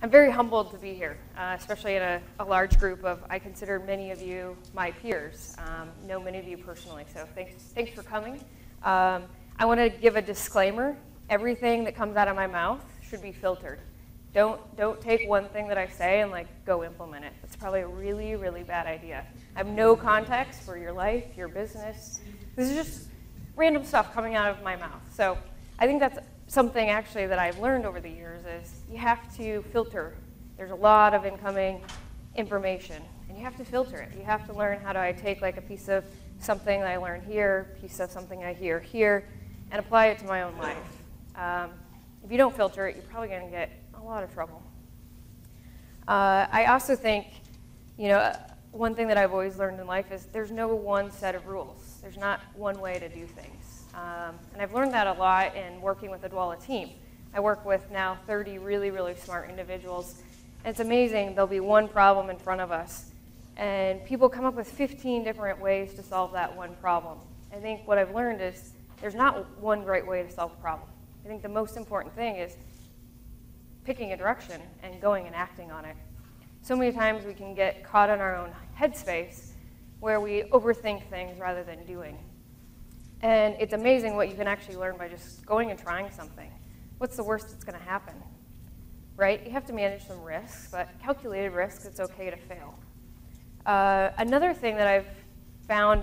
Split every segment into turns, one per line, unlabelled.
I'm very humbled to be here, especially in a large group of, I consider many of you my peers, know many of you personally, so thanks for coming. I want to give a disclaimer. Everything that comes out of my mouth should be filtered. Don't take one thing that I say and go implement it. That's probably a really, really bad idea. I have no context for your life, your business. This is just random stuff coming out of my mouth. So I think that's something actually that I've learned over the years is you have to filter. There's a lot of incoming information, and you have to filter it. You have to learn how do I take a piece of something that I learned here, a piece of something I hear here, and apply it to my own life. If you don't filter it, you're probably going to get a lot of trouble. I also think, one thing that I've always learned in life is there's no one set of rules. There's not one way to do things. And I've learned that a lot in working with the Dwala team. I work with now 30 really, really smart individuals. And it's amazing. There'll be one problem in front of us. And people come up with 15 different ways to solve that one problem. I think what I've learned is there's not one great way to solve a problem. I think the most important thing is picking a direction and going and acting on it. So many times we can get caught in our own headspace where we overthink things rather than doing. And it's amazing what you can actually learn by just going and trying something. What's the worst that's going to happen, right? You have to manage some risks, but calculated risks, it's okay to fail. Another thing that I've found,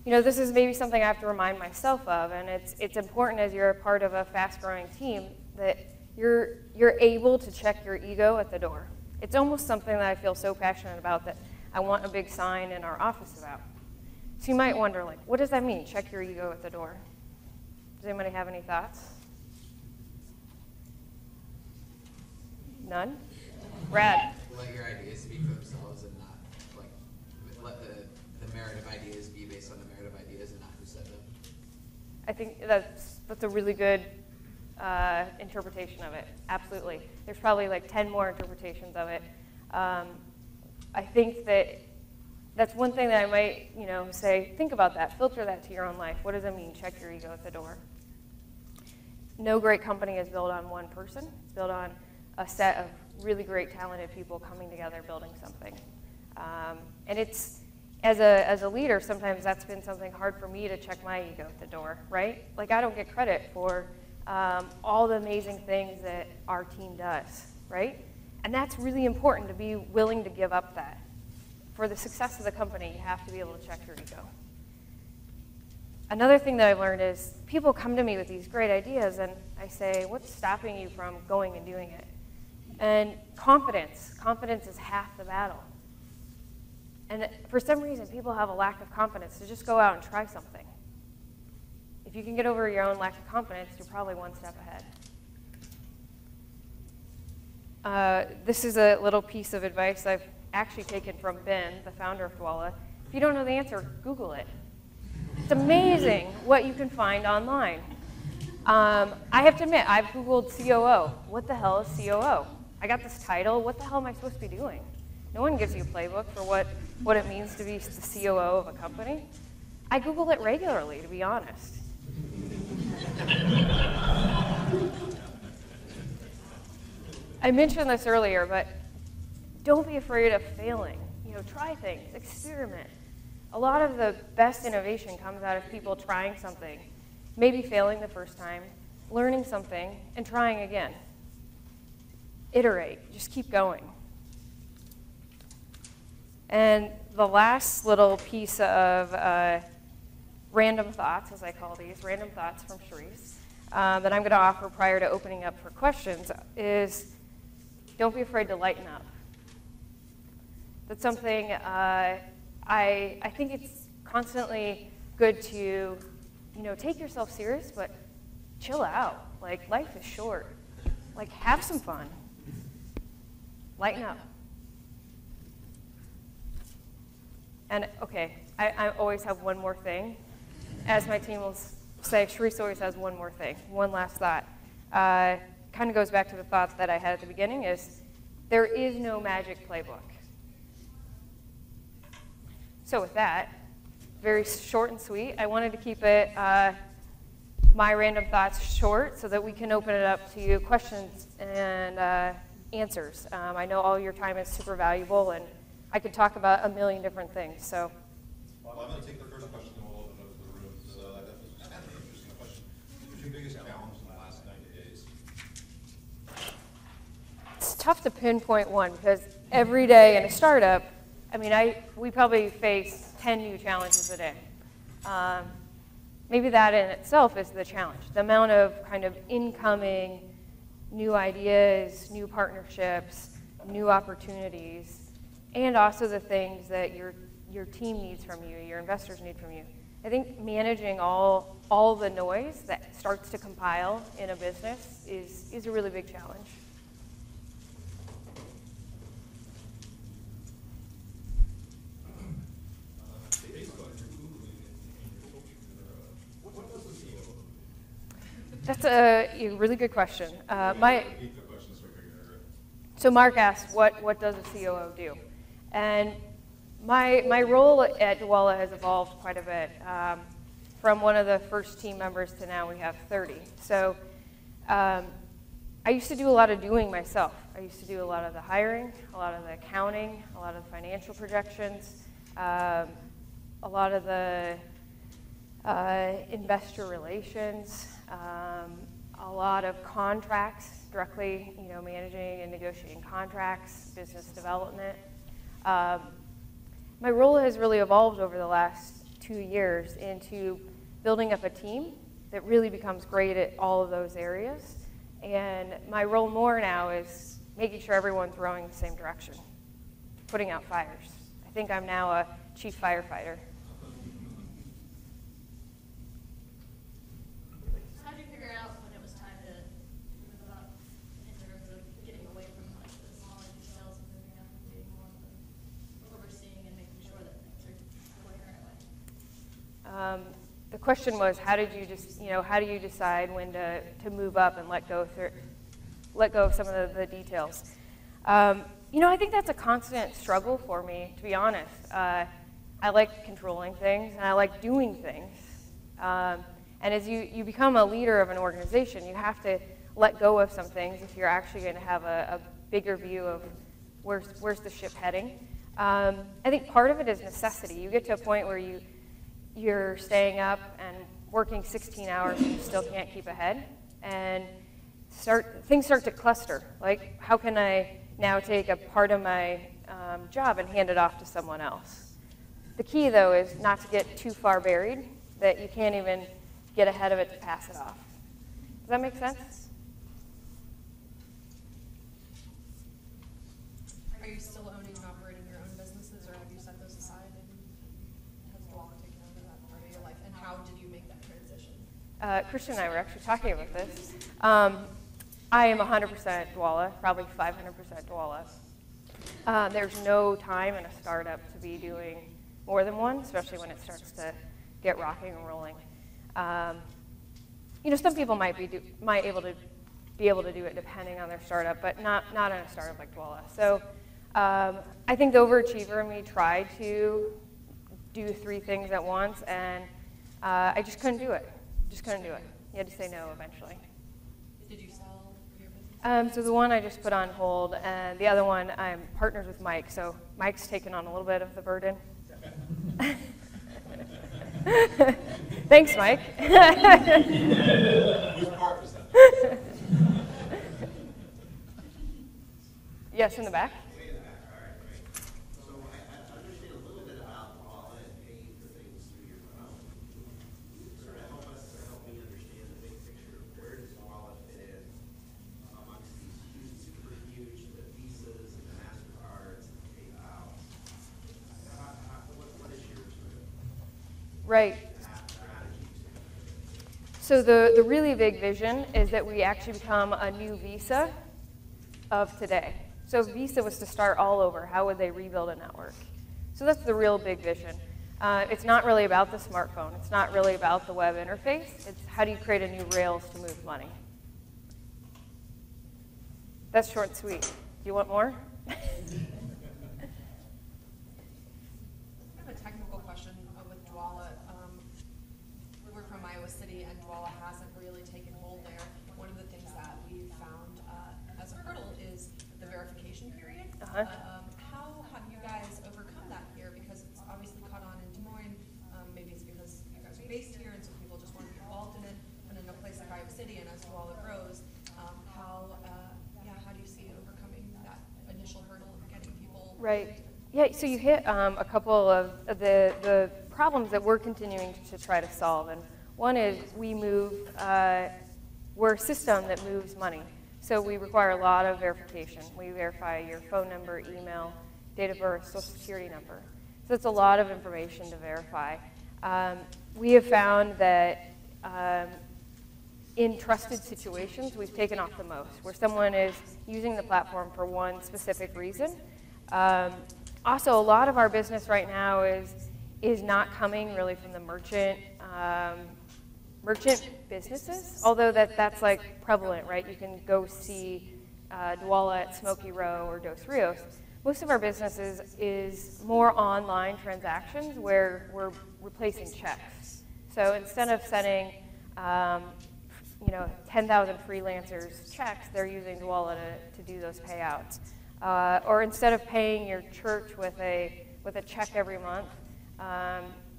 this is maybe something I have to remind myself of, and it's important as you're a part of a fast-growing team that you're able to check your ego at the door. It's almost something that I feel so passionate about that I want a big sign in our office about. So you might wonder, what does that mean, check your ego at the door? Does anybody have any thoughts? None? Brad?
Let your ideas speak for themselves and not, let the merit of ideas be based on the merit of ideas and not who said them.
I think that's a really good interpretation of it, absolutely. There's probably 10 more interpretations of it. I think that's one thing that I might, say, think about that, filter that to your own life. What does it mean, check your ego at the door? No great company is built on one person. It's built on a set of really great, talented people coming together, building something. And it's, as a leader, sometimes that's been something hard for me to check my ego at the door, right? I don't get credit for all the amazing things that our team does, right? And that's really important to be willing to give up that. For the success of the company, you have to be able to check your ego. Another thing that I've learned is people come to me with these great ideas, and I say, what's stopping you from going and doing it? And confidence is half the battle. And for some reason, people have a lack of confidence to just go out and try something. If you can get over your own lack of confidence, you're probably one step ahead. This is a little piece of advice I've actually taken from Ben, the founder of Dwala. If you don't know the answer, Google it. It's amazing what you can find online. I have to admit, I've Googled COO. What the hell is COO? I got this title. What the hell am I supposed to be doing? No one gives you a playbook for what it means to be the COO of a company. I Google it regularly, to be honest. I mentioned this earlier, but don't be afraid of failing. Try things, experiment. A lot of the best innovation comes out of people trying something, maybe failing the first time, learning something, and trying again. Iterate, just keep going. And the last little piece of random thoughts, as I call these, random thoughts from Charise, that I'm going to offer prior to opening up for questions is don't be afraid to lighten up. That's something I think it's constantly good to, take yourself serious, but chill out. Life is short. Have some fun. Lighten up. And okay, I always have one more thing. As my team will say, Charise always has one more thing, one last thought. Kind of goes back to the thoughts that I had at the beginning is there is no magic playbook. So with that, very short and sweet, I wanted to keep it, my random thoughts short so that we can open it up to questions and answers. I know all your time is super valuable, and I could talk about a million different things. So,
well, I'm going to take the first question, and we'll open it up to the room. So that was kind of an interesting question. What was your biggest challenge in the last 90 days?
It's tough to pinpoint one because every day in a startup, I mean, we probably face 10 new challenges a day. Maybe that in itself is the challenge. The amount of kind of incoming new ideas, new partnerships, new opportunities, and also the things that your team needs from you, your investors need from you. I think managing all the noise that starts to compile in a business is a really big challenge. That's a really good question. So Mark asked, what does a COO do? And my role at Dwolla has evolved quite a bit. From one of the first team members to now we have 30. So I used to do a lot of doing myself. I used to do a lot of the hiring, a lot of the accounting, a lot of the financial projections, a lot of the investor relations, a lot of contracts, directly, managing and negotiating contracts, business development. My role has really evolved over the last 2 years into building up a team that really becomes great at all of those areas. And my role more now is making sure everyone's rowing the same direction, putting out fires. I think I'm now a chief firefighter.
How did you figure out when it was time to move up in terms of getting away from like the smaller details and moving up and being more of the overseeing and making sure that things are going the right way?
The question was, how do you decide when to move up and let go of some of the details? I think that's a constant struggle for me, to be honest. I like controlling things, and I like doing things. And as you become a leader of an organization, you have to let go of some things if you're actually going to have a bigger view of where's the ship heading. I think part of it is necessity. You get to a point where you're staying up and working 16 hours and you still can't keep ahead, and things start to cluster. Like, how can I now take a part of my job and hand it off to someone else? The key, though, is not to get too far buried that you can't even get ahead of it to pass it off. Does that make sense?
Are you still owning and operating your own businesses, or have you set those aside and has Dwolla taken over that part of your life? And how did you make that transition?
Christian and I were actually talking about this. I am 100% Dwolla, probably 500% Dwolla. There's no time in a startup to be doing more than one, especially when it starts to get rocking and rolling. Some people might be able to do it depending on their startup, but not in a startup like Dwolla. So I think the overachiever in me tried to do 3 things at once, and I just couldn't do it. You had to say no eventually.
Did you sell your business?
So the one I just put on hold, and the other one I'm partnered with Mike, so Mike's taken on a little bit of the burden. Thanks, Mike.
Whose part was that?
Yes, in the back. Right. So the really big vision is that we actually become a new Visa of today. So if Visa was to start all over, how would they rebuild a network? So that's the real big vision. It's not really about the smartphone. It's not really about the web interface. It's how do you create a new rails to move money? That's short and sweet. Do you want more?
I have a technical question with Dwolla. We're from Iowa City, and Dwolla hasn't really taken hold there. One of the things that we found as a hurdle is the transition period.
Uh-huh.
How have you guys overcome that here? Because it's obviously caught on in Des Moines. Maybe it's because you guys are based here, and so people just want to be involved in it. And in a place like Iowa City, and as Duala grows, how do you see overcoming that initial hurdle of getting people?
Right. Yeah, so you hit a couple of the problems that we're continuing to try to solve. And one is we're a system that moves money. So we require a lot of verification. We verify your phone number, email, date of birth, social security number. So it's a lot of information to verify. We have found that in trusted situations, we've taken off the most, where someone is using the platform for one specific reason. Also, a lot of our business right now is not coming really from the merchant businesses, although that's like prevalent, right? You can go see Duala at Smoky Row or Dos Rios. Most of our business is more online transactions where we're replacing checks. So instead of sending 10,000 freelancers checks, they're using Duala to do those payouts. Or instead of paying your church with a check every month,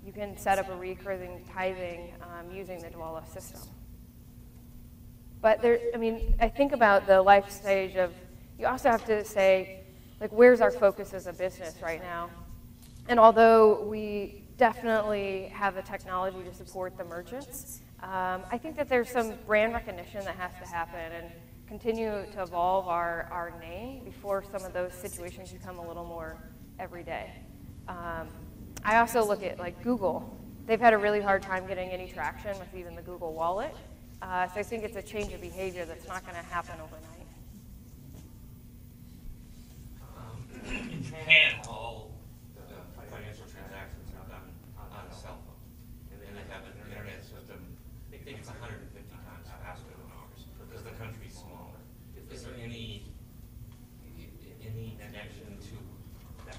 you can set up a recurring tithing using the Duala system. But I think about the life stage of, you also have to say, like, where's our focus as a business right now? And although we definitely have the technology to support the merchants, I think that there's some brand recognition that has to happen and continue to evolve our name before some of those situations become a little more everyday. I also look at like Google. They've had a really hard time getting any traction with even the Google Wallet. So I think it's a change of behavior that's not going to happen overnight.
In Japan, all the financial transactions are done on a cell phone, and they have an internet system. I think it's 150 times faster than ours because the country's smaller. Is there any connection to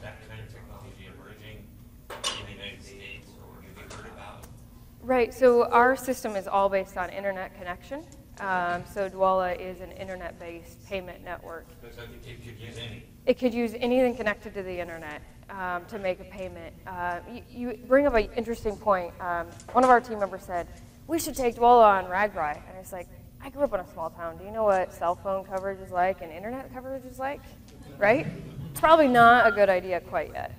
that kind of technology emerging in the United States, or have you heard about?
Right. So our system is all based on internet connection. So Duala is an internet-based payment network.
So it could use any.
It could use anything connected to the internet to make a payment. You bring up an interesting point. One of our team members said, we should take Duala on RAGBRAI. And I was like, I grew up in a small town. Do you know what cell phone coverage is like and internet coverage is like? Right? It's probably not a good idea quite yet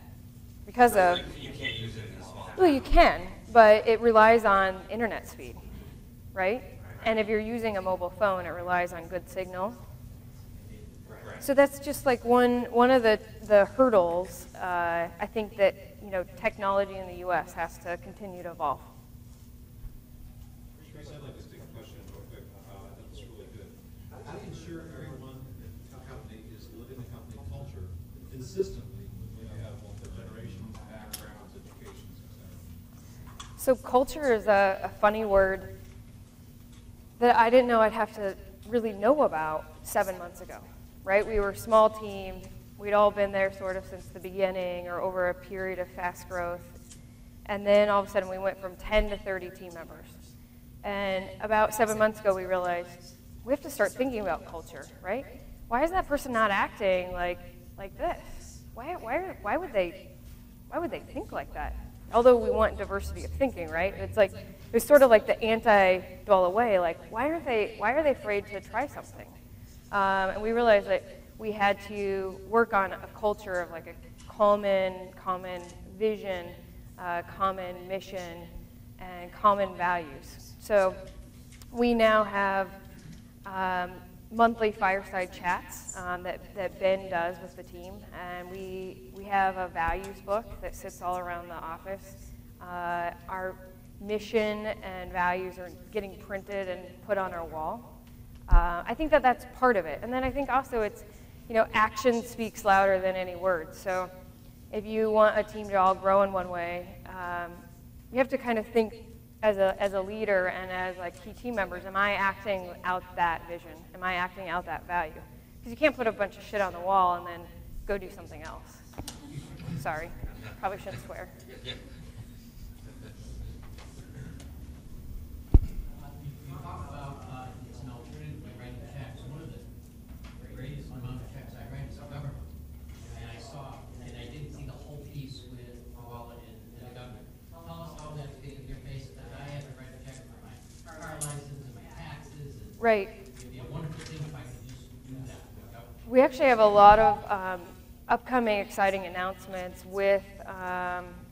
because of...
You can't use it in a small town.
Well, you can, but it relies on internet speed, right? And if you're using a mobile phone, it relies on good signal. So that's just like one of the hurdles. I think that technology in the U.S. has to continue to evolve.
Charise, I'd like to take a question real quick. I think it's really good. How do you ensure everyone in the company is living the company culture consistently when you have multiple generations, backgrounds, educations, etc.?
So culture is a funny word that I didn't know I'd have to really know about 7 months ago, right? We were a small team. We'd all been there sort of since the beginning or over a period of fast growth. And then all of a sudden we went from 10 to 30 team members. And about 7 months ago we realized we have to start thinking about culture, right? Why is that person not acting like this? Why would they think like that? Although we want diversity of thinking, right? It's sort of like the anti-Duala way, like why are they afraid to try something? And we realized that we had to work on a culture of like a common vision, common mission, and common values. So we now have monthly fireside chats that Ben does with the team, and we have a values book that sits all around the office. Our mission and values are getting printed and put on our wall. I think that's part of it. And then I think also it's, action speaks louder than any words. So if you want a team to all grow in one way, you have to kind of think as a leader and as like key team members, am I acting out that vision? Am I acting out that value? Because you can't put a bunch of shit on the wall and then go do something else. Sorry, probably shouldn't swear.
You talk about it's an alternative way of writing checks. One of the greatest amount of checks I write is government
Right.
It'd be a wonderful thing if I could just do that.
We actually have a lot of upcoming exciting announcements with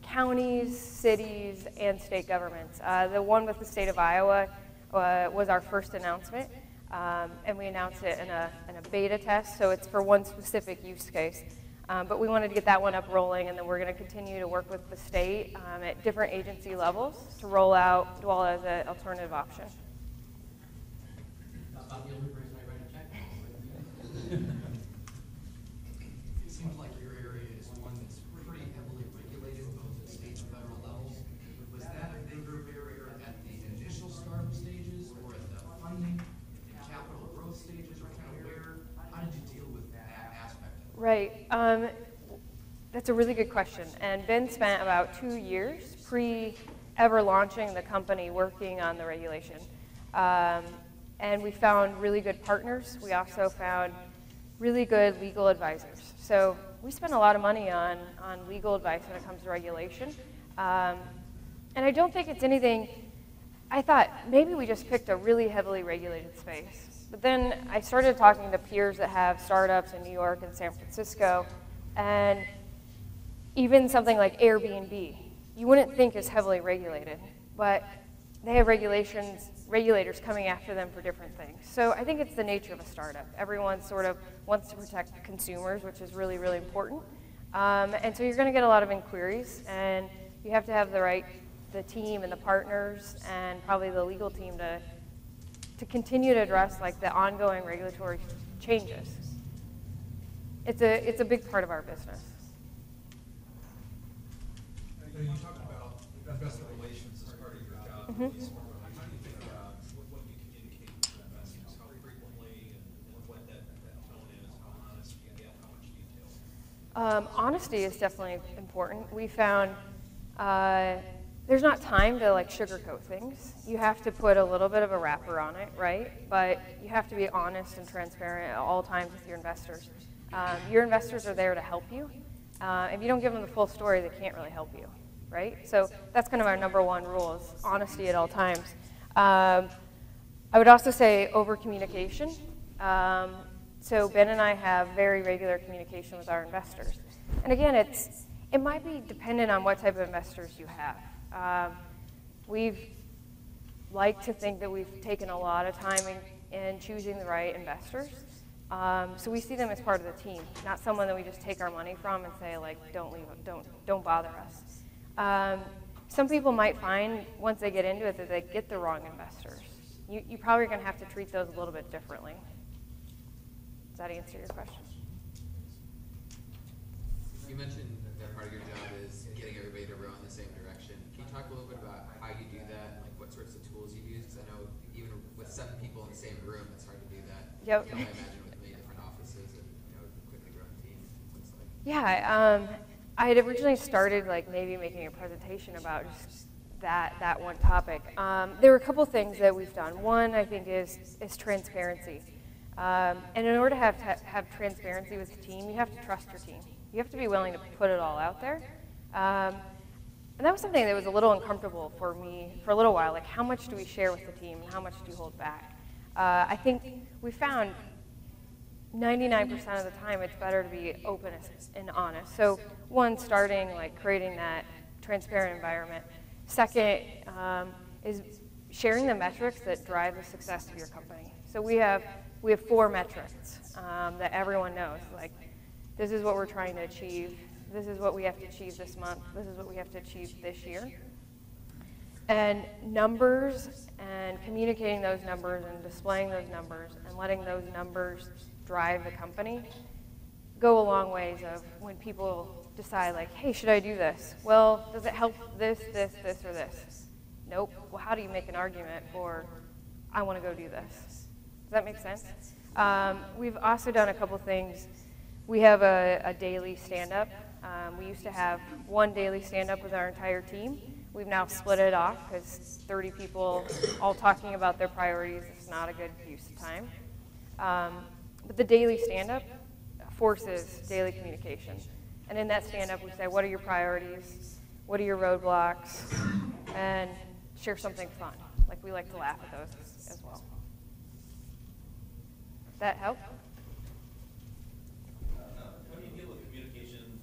counties, cities, and state governments. The one with the state of Iowa was our first announcement, and we announced it in a beta test, so it's for one specific use case. But we wanted to get that one up rolling, and then we're going to continue to work with the state at different agency levels to roll out Dwala as an alternative option.
About the only person I write a check.
It seems like your area is one that's pretty heavily regulated, both at state and federal levels. Was that a bigger barrier at the initial startup stages, or at the funding and capital growth stages, or kind of how did you deal with that aspect of it?
Right. That's a really good question. And Ben spent about 2 years pre-ever launching the company working on the regulation. And we found really good partners. We also found really good legal advisors. So we spend a lot of money on legal advice when it comes to regulation. And I don't think it's anything, I thought maybe we just picked a really heavily regulated space. But then I started talking to peers that have startups in New York and San Francisco, and even something like Airbnb, you wouldn't think is heavily regulated, but they have regulators coming after them for different things. So I think it's the nature of a startup. Everyone sort of wants to protect consumers, which is really, really important. And so you're going to get a lot of inquiries, and you have to have the team and the partners and probably the legal team to continue to address like the ongoing regulatory changes. It's a big part of our business.
You talked about investor relations as part of your job. How do you think what you communicate with investors, how frequently, and what that tone is, how honest you get, how much detail?
Honesty is definitely important. We found there's not time to like sugarcoat things. You have to put a little bit of a wrapper on it, right? But you have to be honest and transparent at all times with your investors. Your investors are there to help you. If you don't give them the full story, they can't really help you, right? So that's kind of our number one rule is honesty at all times. I would also say over-communication. So Ben and I have very regular communication with our investors. And again, it might be dependent on what type of investors you have. We've liked to think that we've taken a lot of time in choosing the right investors. So we see them as part of the team, not someone that we just take our money from and say like, don't bother us. Some people might find once they get into it that they get the wrong investors. You probably are going to have to treat those a little bit differently. Does that answer your question?
You mentioned that part of your job is getting everybody to row in the same direction. Can you talk a little bit about how you do that, and like what sorts of tools you use? Because I know even with 7 people in the same room, it's hard to do that.
Yep.
I imagine with many different offices and quickly growing teams. What's like?
Yeah, I had originally started like maybe making a presentation about just that one topic. There were a couple things that we've done. One, I think, is transparency. And in order to have transparency with the team, you have to trust your team. You have to be willing to put it all out there. And that was something that was a little uncomfortable for me for a little while. Like, how much do we share with the team, and how much do you hold back? I think we found 99% of the time it's better to be open and honest. So one, starting like creating that transparent environment. Second is sharing the metrics that drive the success of your company. So we have 4 metrics that everyone knows. Like, this is what we're trying to achieve. This is what we have to achieve this month. This is what we have to achieve this year. And numbers and communicating those numbers and displaying those numbers and letting those numbers drive the company go a long ways of when people decide like, hey, should I do this? Well, does it help this, or this? Nope. Well, how do you make an argument for, I want to go do this? Does that make sense? We've also done a couple things. We have a daily stand-up. We used to have one daily stand-up with our entire team. We've now split it off because 30 people all talking about their priorities is not a good use of time. But the daily stand-up forces daily communication. And in that stand-up, we say, what are your priorities? What are your roadblocks? And share something fun. Like, we like to laugh at those as well. that help?
How do you deal with communication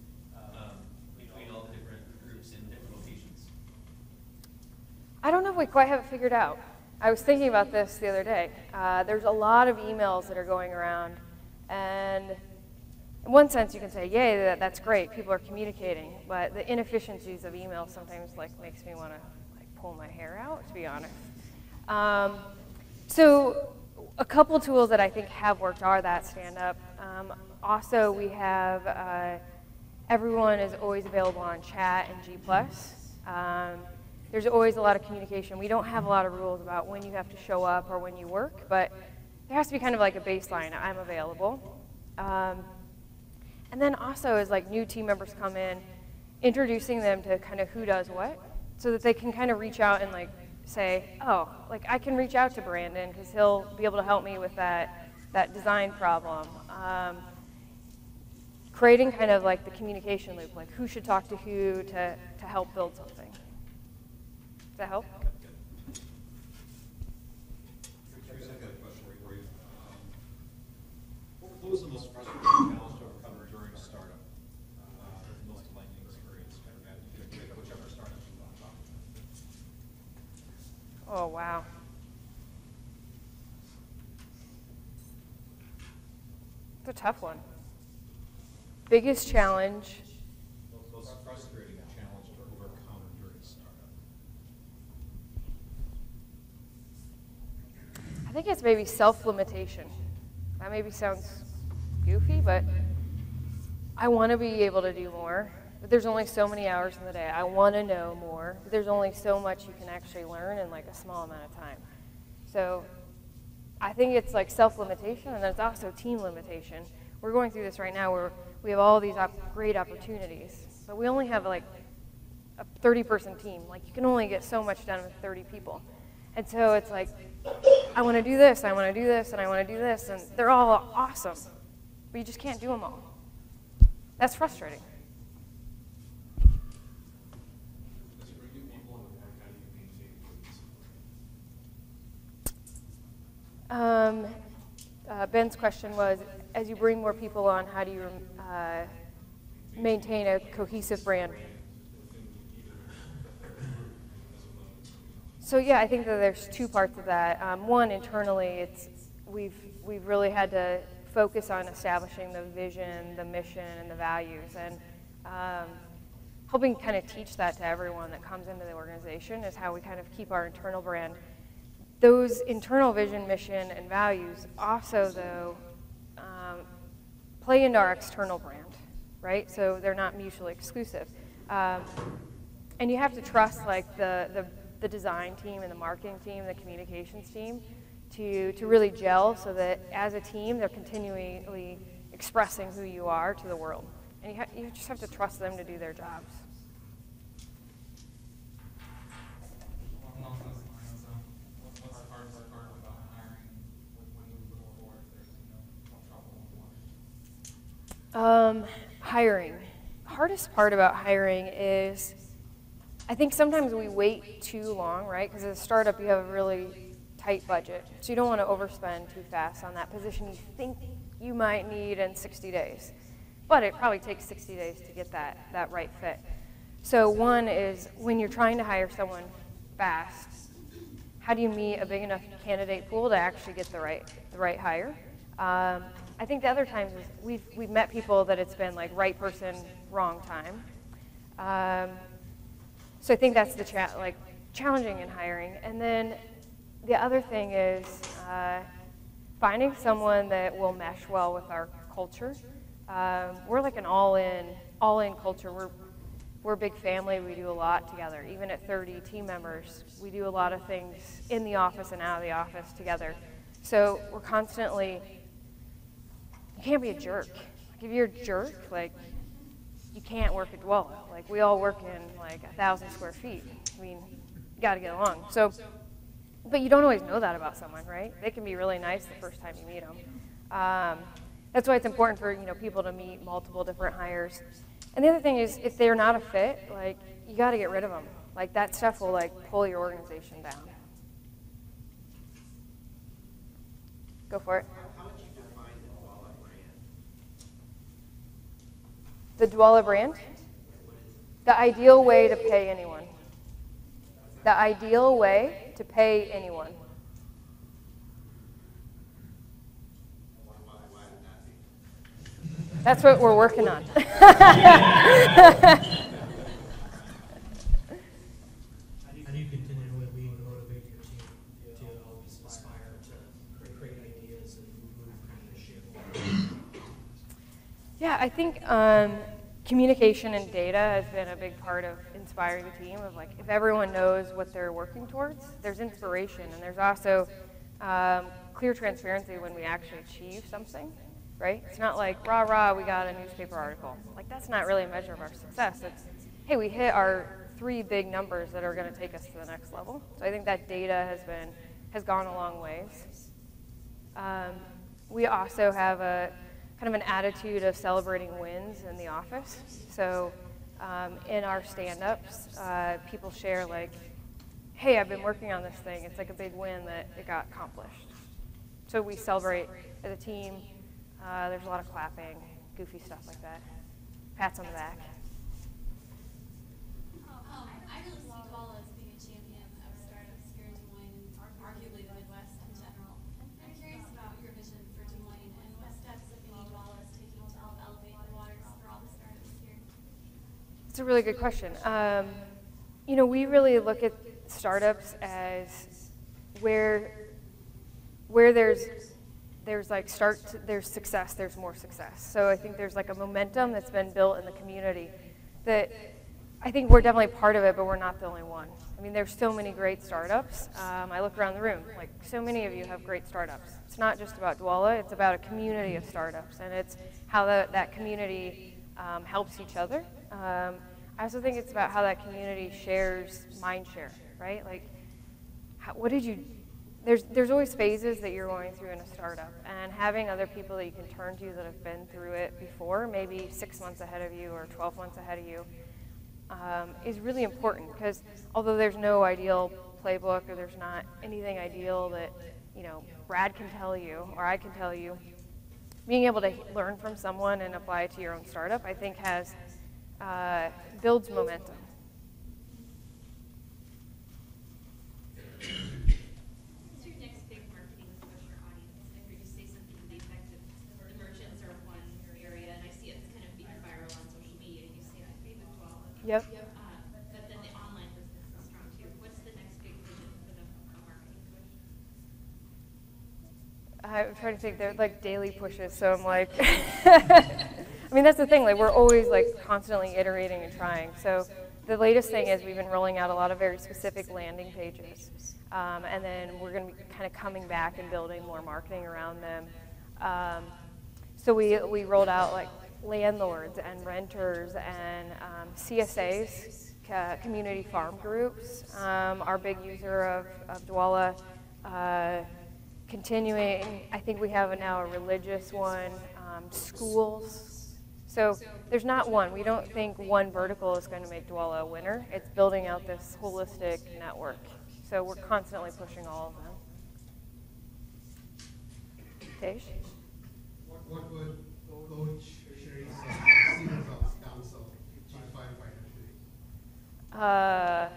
between all the different groups in different locations?
I don't know if we quite have it figured out. I was thinking about this the other day. There's a lot of emails that are going around, and in one sense you can say, yay, that's great, people are communicating, but the inefficiencies of email sometimes makes me want to pull my hair out, to be honest. So a couple tools that I think have worked are that stand-up. Also, we have everyone is always available on chat and G+. There's always a lot of communication. We don't have a lot of rules about when you have to show up or when you work, but there has to be kind of like a baseline. I'm available. And then also as like new team members come in, introducing them to kind of who does what, so that they can kind of reach out and like say, oh, like I can reach out to Brandon because he'll be able to help me with that design problem. Creating kind of like the communication loop, like who should talk to who to help build something. Does that help?
Charise, I've got a question for you. What was the most frustrating challenge to overcome during startup? The most enlightening experience, kind of, you can pick whichever startup you want to talk about.
Oh, wow. It's a tough one. Biggest challenge.
Most frustrating challenge to overcome during startup.
I think it's maybe self-limitation. That maybe sounds goofy, but I want to be able to do more, but there's only so many hours in the day. I want to know more, but there's only so much you can actually learn in like a small amount of time. So I think it's like self-limitation, and then it's also team limitation. We're going through this right now where we have all these great opportunities, but we only have like a 30-person team. Like you can only get so much done with 30 people. And so it's like, I want to do this, I want to do this, and I want to do this, and they're all awesome, but you just can't do them all. That's frustrating. Ben's question was, as you bring more people on, how do you maintain a cohesive brand? So yeah, I think that there's two parts of that. One, internally, we've really had to focus on establishing the vision, the mission, and the values, and helping kind of teach that to everyone that comes into the organization is how we kind of keep our internal brand. Those internal vision, mission, and values also, though, play into our external brand, right? So they're not mutually exclusive. And you have to trust like the design team and the marketing team, the communications team, to really gel so that as a team, they're continually expressing who you are to the world. And you just have to trust them to do their jobs. Hiring. Hardest part about hiring is, I think sometimes we wait too long, right? Because as a startup, you have a really tight budget. So you don't want to overspend too fast on that position you think you might need in 60 days. But it probably takes 60 days to get that right fit. So one is, when you're trying to hire someone fast, how do you meet a big enough candidate pool to actually get the right hire? I think the other times is we've met people that it's been like right person, wrong time. So I think that's the challenging in hiring. And then the other thing is finding someone that will mesh well with our culture. We're like an all-in culture. We're a big family. We do a lot together. Even at 30 team members, we do a lot of things in the office and out of the office together. So we're constantly, you can't be a jerk. Like if you're a jerk, like you can't work at Dwell. Like we all work in like 1,000 square feet. I mean, you got to get along. So, but you don't always know that about someone, right? They can be really nice the first time you meet them. That's why it's important for people to meet multiple different hires. And the other thing is, if they're not a fit, like you got to get rid of them. Like that stuff will like pull your organization down. Go for it.
How would you define
The Dwella brand? The ideal way to pay anyone. The ideal way to pay anyone. That's what we're working on.
How do you continually motivate your team to always aspire to create ideas and move kind of the ship?
Yeah, I think communication and data has been a big part of inspiring the team. Of like, if everyone knows what they're working towards, there's inspiration, and there's also clear transparency when we actually achieve something. Right? It's not like, rah, rah, we got a newspaper article. Like, that's not really a measure of our success. It's, hey, we hit our 3 big numbers that are going to take us to the next level. So I think that data has gone a long ways. We also have a kind of an attitude of celebrating wins in the office. So in our stand-ups, people share like, hey, I've been working on this thing. It's like a big win that it got accomplished. So we celebrate as a team. There's a lot of clapping, goofy stuff like that. Pats on the back.
I really see Dwella as being a champion of startups here in Des Moines and arguably the Midwest in general. I'm curious about your vision for Des Moines and what steps, if any, Dwella is taking to help elevate the waters for all the startups here.
It's a really good question. You know, we really look at startups as where there's success, there's more success. So I think there's like a momentum that's been built in the community that I think we're definitely part of it, but we're not the only one. I mean, there's so many great startups. I look around the room, like so many of you have great startups. It's not just about Dwella, it's about a community of startups, and it's how that community helps each other. I also think it's about how that community shares mind share, right? Like, what did you There's always phases that you're going through in a startup, and having other people that you can turn to that have been through it before, maybe 6 months ahead of you or 12 months ahead of you, is really important, because although there's no ideal playbook or there's not anything ideal that, you know, Brad can tell you or I can tell you, being able to learn from someone and apply it to your own startup, I think builds momentum. Yep.
But then the online business is strong too. What's the next big vision for the marketing push?
I'm trying to think. They're like daily pushes, so I'm like, I mean, that's the thing. Like, we're always like constantly iterating and trying. So the latest thing is we've been rolling out a lot of very specific landing pages, and then we're going to be kind of coming back and building more marketing around them. So we rolled out like landlords and renters and CSAs, community farm groups, our big user of Dwella. Continuing, I think we have now a religious one, schools. So there's not one. We don't think one vertical is going to make Dwella a winner. It's building out this holistic network. So we're constantly pushing all of them. Tej?
What would Coach Charise say results council chief firefighter today?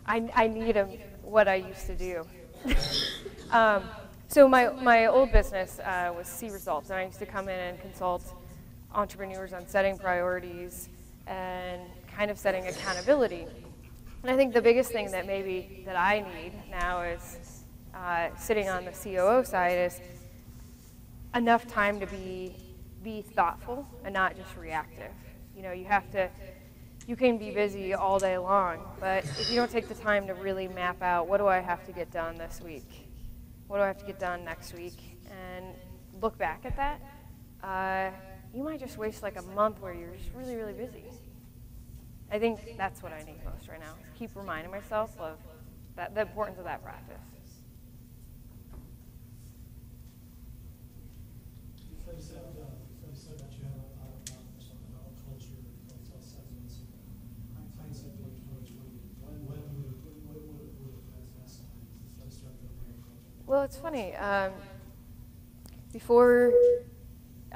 I need what I used to do. So my old business was See Results, and I used to come in and consult entrepreneurs on setting priorities and kind of setting accountability. And I think the biggest thing that I need now is sitting on the COO side is enough time to be thoughtful and not just reactive. You know, you can be busy all day long, but if you don't take the time to really map out, what do I have to get done this week? What do I have to get done next week? And look back at that, you might just waste like a month where you're just really, really busy. I think that's what I need most right now. Keep reminding myself of the importance of that practice.
You said that you have something about culture, hotel segments, hindsight 2020. What would have best to start building culture?
Well, it's funny. Before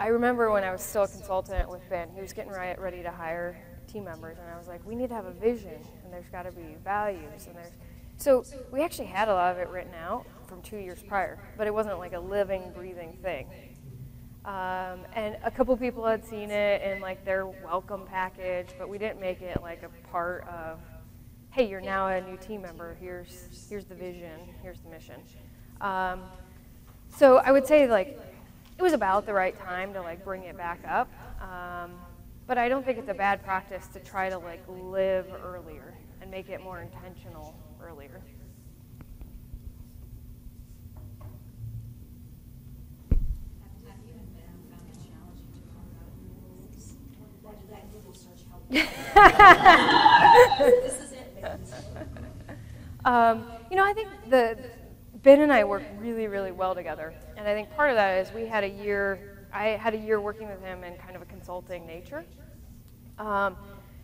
I remember when I was still a consultant with Ben, he was getting ready to hire team members, and I was like, we need to have a vision, and there's got to be values, and so we actually had a lot of it written out from 2 years prior, but it wasn't like a living, breathing thing. And a couple people had seen it in like their welcome package, but we didn't make it like a part of, hey, you're now a new team member, here's the vision, here's the mission. So I would say like it was about the right time to like bring it back up, but I don't think it's a bad practice to try to like live earlier and make it more intentional earlier.
Have you and Ben found it challenging to carve out rules? Or did that Google search help? This is it, Ben.
You know, I think Ben and I work really, really well together, and I think part of that is I had a year working with him in kind of a consulting nature.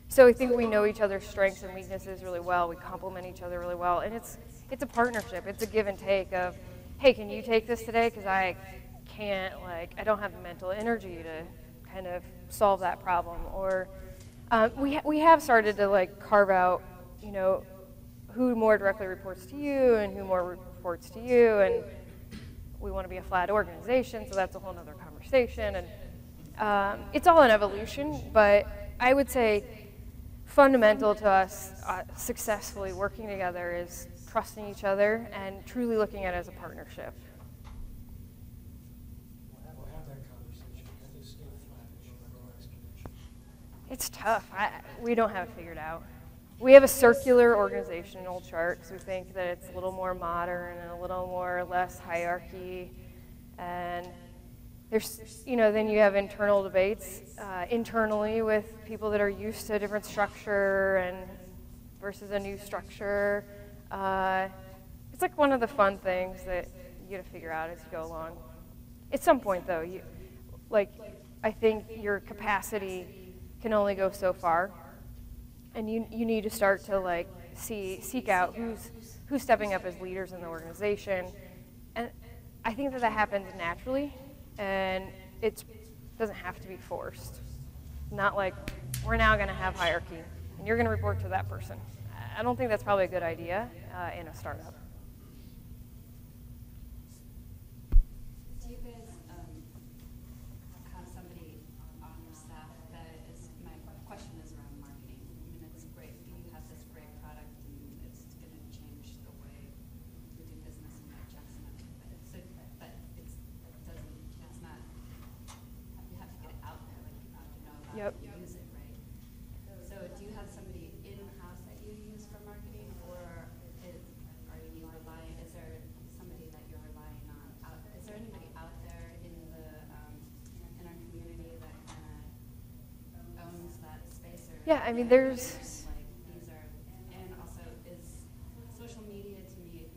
So I think we know each other's strengths and weaknesses really well. We complement each other really well, and it's a partnership. It's a give and take of, hey, can you take this today? Because I can't, I don't have the mental energy to kind of solve that problem. Or we have started to carve out, you know, who more directly reports to you and who more reports to you, and we want to be a flat organization, so that's a whole other conversation. And it's all an evolution, but I would say fundamental to us successfully working together is trusting each other and truly looking at it as a partnership.
We'll have that conversation. I just stay flat and grow exponential.
It's tough. We don't have it figured out. We have a circular organizational chart, because we think that it's a little more modern and a little more less hierarchy. And there's, you know, then you have internal debates internally with people that are used to a different structure and versus a new structure. It's like one of the fun things that you got to figure out as you go along. At some point, though, I think your capacity can only go so far. And you need to start to seek out who's stepping up as leaders in the organization, and I think that happens naturally, and it doesn't have to be forced. Not like we're now going to have hierarchy and you're going to report to that person. I don't think that's probably a good idea in a startup.
Do you guys have somebody on your staff that is, my question is around marketing. I mean, it's great, you have this great product and it's going to change the way we do business in Mike Jackson, but it's not, you have to get it out there, you have to know about
Yep.
it, use it, right? So do you have somebody in-house that you use for marketing, or is there somebody that you're relying on out? Is there anybody out there in our community that kind of owns that space? Or
Yeah, I mean, there's.
And also, is social media to me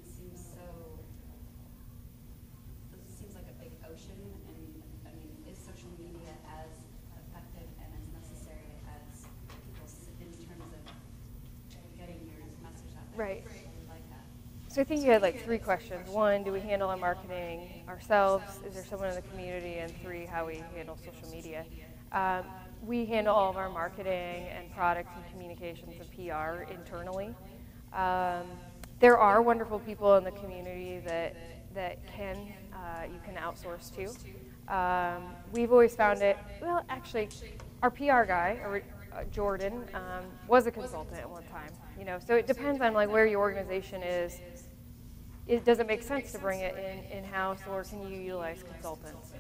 seems like a big ocean, and I mean, is social media as effective and as necessary as people in terms of getting your message out there?
Right.
Like that.
So I think you had 3 questions. 1, do we handle our marketing ourselves? Is there someone in the community? And 3, how we handle social media. We handle all of our marketing and products and communications and PR internally. There are wonderful people in the community that you can outsource to. We've always found it, well, actually, our PR guy, Jordan, was a consultant at one time. You know, so it depends on where your organization is. Does it make sense to bring it in-house, or can you utilize consultants?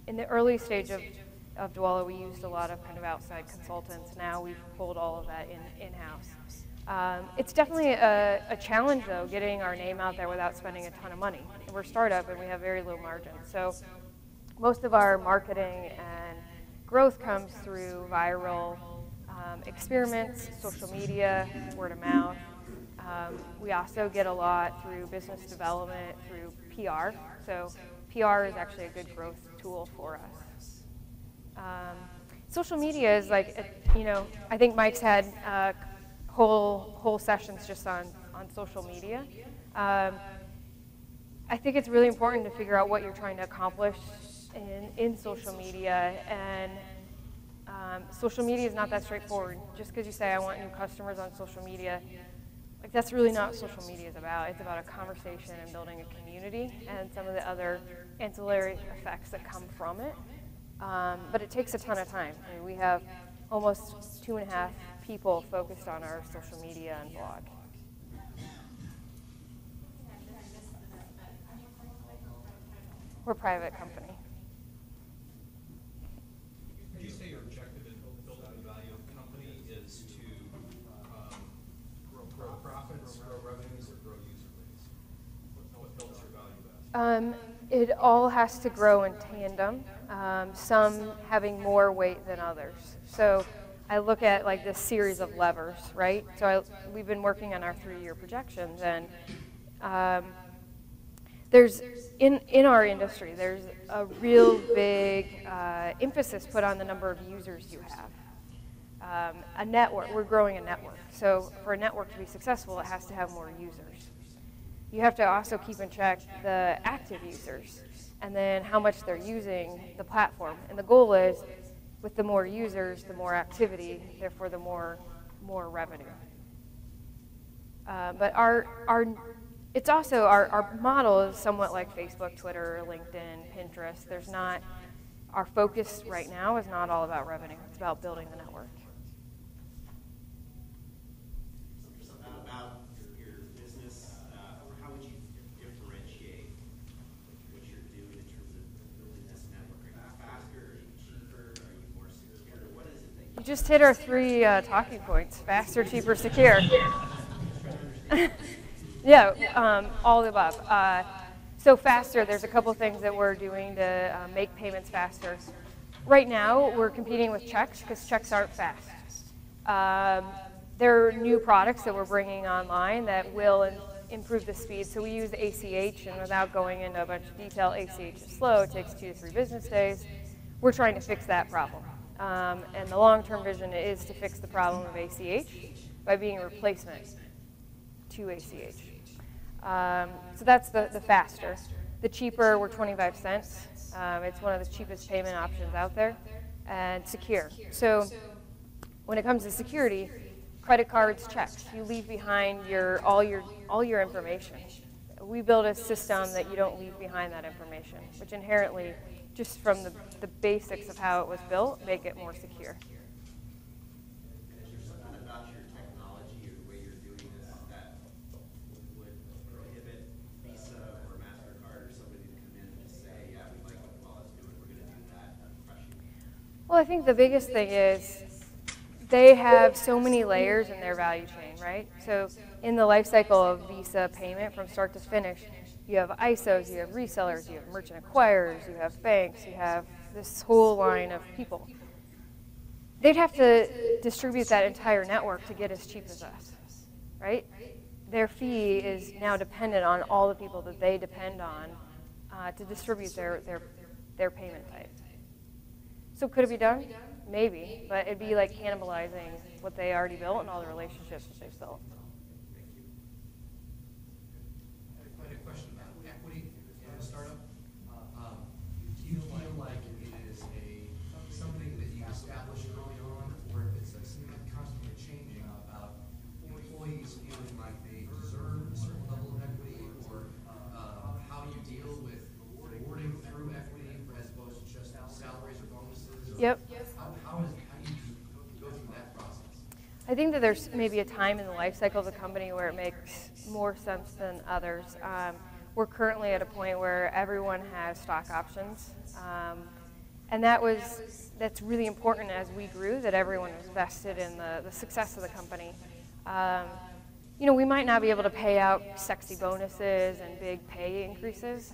In the early stage of Dwala, we used a lot of kind of outside consultants. Now we've pulled all of that in-house. It's definitely a challenge, though, getting our name out there without spending a ton of money. We're a startup and we have very low margins. So most of our marketing and growth comes through viral experiments, social media, word of mouth. We also get a lot through business development, through PR. So PR is actually a good growth tool for us. Social media is I think Mike's had whole sessions just on social media. I think it's really important to figure out what you're trying to accomplish in social media, and social media is not that straightforward. Just because you say I want new customers on social media, like that's really not what social media is about. It's about a conversation and building a community and some of the other ancillary effects that come from it. But it takes a ton of time. I mean, we have almost 2.5 people focused on our social media and blog. We're a private company.
Would you say your objective in building the value of the company is to grow profits, grow revenues, or grow user base? What builds your value best?
It all has to grow in tandem, some having more weight than others. So I look at like this series of levers, right? So we've been working on our 3-year projections, and there's in our industry, there's a real big emphasis put on the number of users you have. A network, we're growing a network. So for a network to be successful, it has to have more users. You have to also keep in check the active users and then how much they're using the platform. And the goal is, with the more users, the more activity, therefore the more revenue. But it's also, our model is somewhat like Facebook, Twitter, LinkedIn, Pinterest. There's not, our focus right now is not all about revenue. It's about building the network.
About your business, how would you differentiate what you're doing in terms of building this network? Are you faster? Are you cheaper? Are you more secure? What is it that
You just hit our 3 talking points: faster, cheaper, secure. Yeah, all of the above. So faster, there's a couple things that we're doing to make payments faster. Right now, we're competing with checks because checks aren't fast. There are new products that we're bringing online that will improve the speed. So we use ACH, and without going into a bunch of detail, ACH is slow. It takes 2 to 3 business days. We're trying to fix that problem. And the long-term vision is to fix the problem of ACH by being a replacement to ACH. So that's the faster. The cheaper, we're 25 cents. It's one of the cheapest payment options out there. And secure. So when it comes to security, credit cards, checks, you leave behind all your information. We build a system that you don't leave behind that information, which inherently, just from the basics of how it was built, make it more secure.
is there something about your technology or the way you're doing this that would prohibit Visa or MasterCard or somebody to come in and just say, yeah, we like what Wallace doing, we're going to do that, and crush you?
Well, I think the biggest thing is they have so many layers in their value chain, right? So in the life cycle of Visa payment from start to finish, you have ISOs, you have resellers, you have merchant acquirers, you have banks, you have this whole line of people. They'd have to distribute that entire network to get as cheap as us, right? Their fee is now dependent on all the people that they depend on to distribute their payment type. So could it be done? Maybe, but it'd be like cannibalizing what they already built and all the relationships that they've built.
I had a question about equity in a startup. Do you feel like it is something that you establish early on, or if it's something that's constantly changing about employees feeling like they deserve a certain level of equity, or how you deal with rewarding through equity as opposed to just salaries or bonuses?
Yep.
How do you go through that process?
I think that there's maybe a time in the life cycle of the company where it makes more sense than others. We're currently at a point where everyone has stock options, and that's really important as we grew, that everyone was vested in the success of the company. You know, we might not be able to pay out sexy bonuses and big pay increases,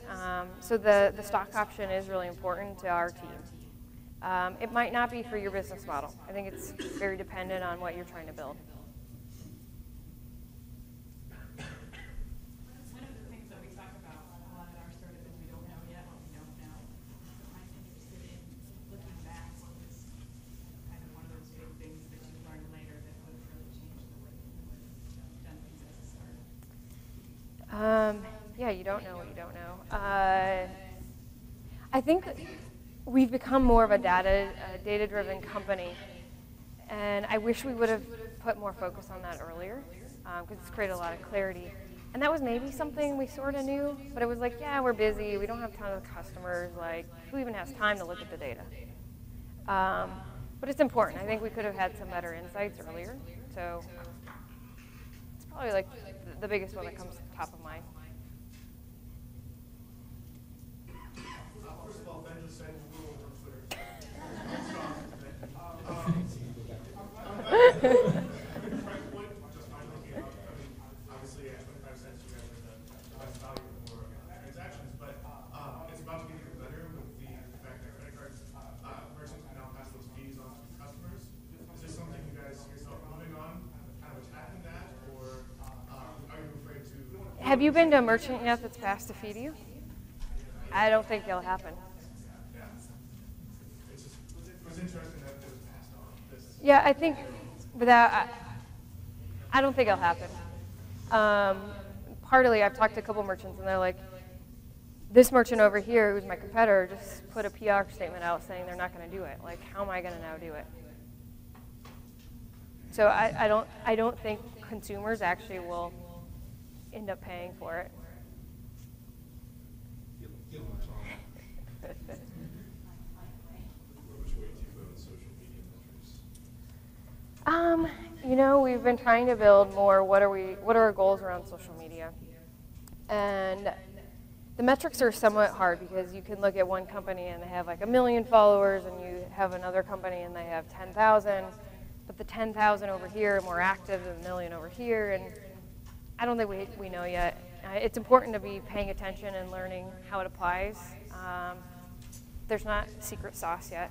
so the stock option is really important to our team. It might not be for your business model. I think it's very dependent on what you're trying to build.
One of the things that we talk about a lot at our startup is we don't know yet what we don't know. I'm interested in looking back. What was kind of one of those big things that you learned later that would have really changed the way you would have done things as a startup?
Yeah, you don't know what you don't know. I think we've become more of a data-driven company, and I wish we would have put more focus on that earlier, because it's created a lot of clarity. And that was maybe something we sort of knew, but it was like, yeah, we're busy, we don't have a ton of customers, like, who even has time to look at the data? But it's important. I think we could have had some better insights earlier, so it's probably like the biggest one that comes top of mind.
First of all, Ben just said Google on Twitter. Price point, just fine looking up. I mean, obviously at 25 cents, you guys are the best value for transactions, but it's about getting better with the fact that credit cards, merchants can now pass those fees on to customers. Is this something you guys see yourself moving on, kind of attacking that, or are you afraid to?
Have you been to a merchant yet that's passed a fee to you? I don't think it'll happen.
Yeah. It was interesting that it was passed on.
Yeah, I think without, I don't think it'll happen. Partly, I've talked to a couple merchants, and they're like, this merchant over here, who's my competitor, just put a PR statement out saying they're not going to do it. Like, how am I going to now do it? So I don't think consumers actually will end up paying for it. You know, we've been trying to build more, what are our goals around social media? And the metrics are somewhat hard because you can look at one company and they have like 1 million followers, and you have another company and they have 10,000, but the 10,000 over here are more active than the 1 million over here, and I don't think we know yet. It's important to be paying attention and learning how it applies. There's not secret sauce yet.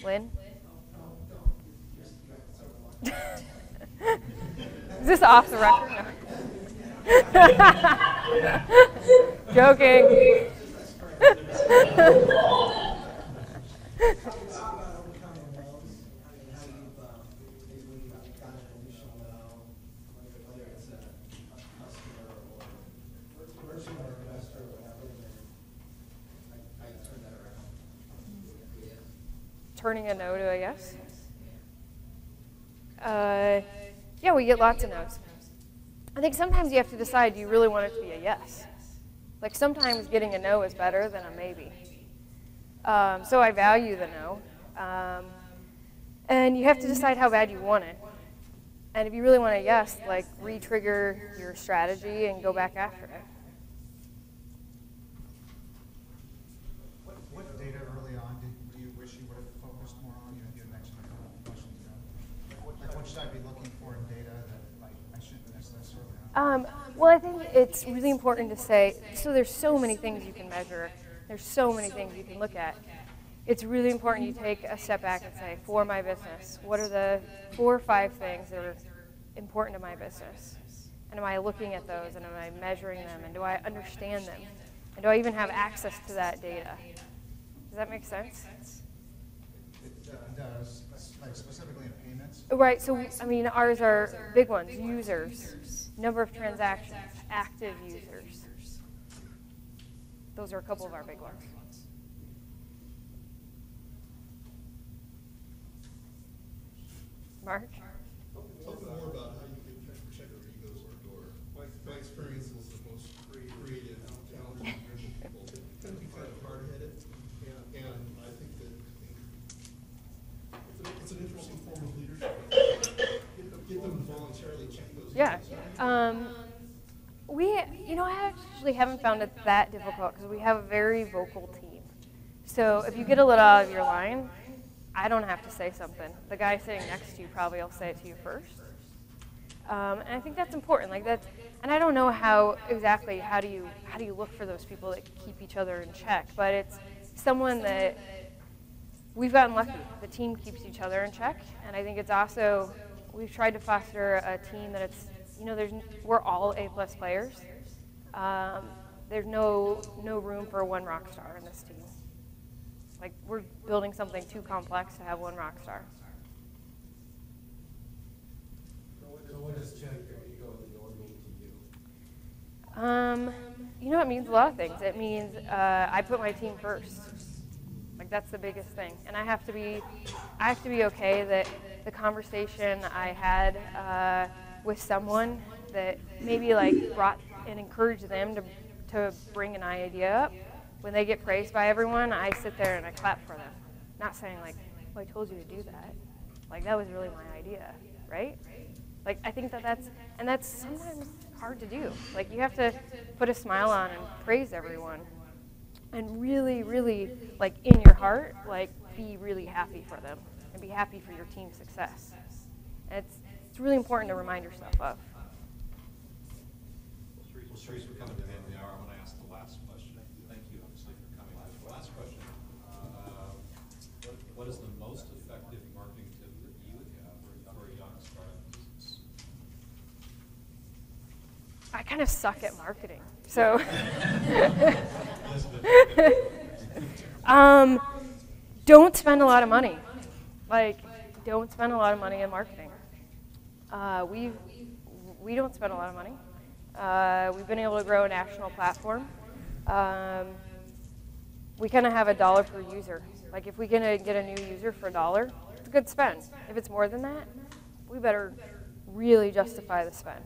Lynn? Is this off the record? No. Joking. Turning a no to a yes? Yeah, we get lots of no's. I think sometimes you have to decide, do you really want it to be a yes? Like sometimes getting a no is better than a maybe. So I value the no. And you have to decide how bad you want it. And if you really want a yes, like re-trigger your strategy and go back after it.
What data early on do you wish you would have focused more on? You mentioned a couple of questions ago. Like what should I be looking for in data that like I shouldn't miss this early on?
Well, I think it's really important to say, so there's so many things you can measure. There's so many things you can look at. It's really important you take a step back and say, for my business, what are the 4 or 5 things that are important to my business? And am I looking at those, and am I measuring them, and do I understand them? And do I even have access to that data? Does that make sense?
It does, like specifically in payments?
Right, so I mean, ours are big ones: users, number of transactions, active users. Those are a couple of our big ones. Mark?
Talk more about how you can check our egos or door. My experience is the most creative, talented people tend to be kind of hard-headed, and I think that it's an interesting form of leadership. Get them to voluntarily check those egos.
Yeah. I actually haven't found it that difficult because we have a very vocal team. So if you get a little out of your line, I don't have to say something. The guy sitting next to you probably will say it to you first. And I think that's important. And I don't know how do you look for those people that keep each other in check, but it's someone that we've gotten lucky. The team keeps each other in check, and I think it's also, we've tried to foster a team that we're all A+ players. There's no room for one rock star in this team. Like, we're building something too complex to have one rock star.
So what does check your ego in the door mean to you?
you know, it means a lot of things. It means I put my team first. Like, that's the biggest thing. And I have to be okay that the conversation I had with someone that maybe like brought and encouraged them to bring an idea up, when they get praised by everyone, I sit there and I clap for them. Not saying like, well, I told you to do that. Like, that was really my idea, right? Like, I think that's sometimes hard to do. Like, you have to put a smile on and praise everyone. And really, really, like, in your heart, like, be really happy for them. And be happy for your team's success. And it's really important to remind yourself of.
Well, Charise, we're coming to the end of the hour. I'm going to ask the last question. Thank you, obviously, for coming. The last question. What is the most effective marketing tip that you would have for a young startup business?
I kind of suck at marketing, so. Don't spend a lot of money. Like, don't spend a lot of money on marketing. We don't spend a lot of money. We've been able to grow a national platform. We kind of have $1 per user. Like, if we can get a new user for $1, it's a good spend. If it's more than that, we better really justify the spend.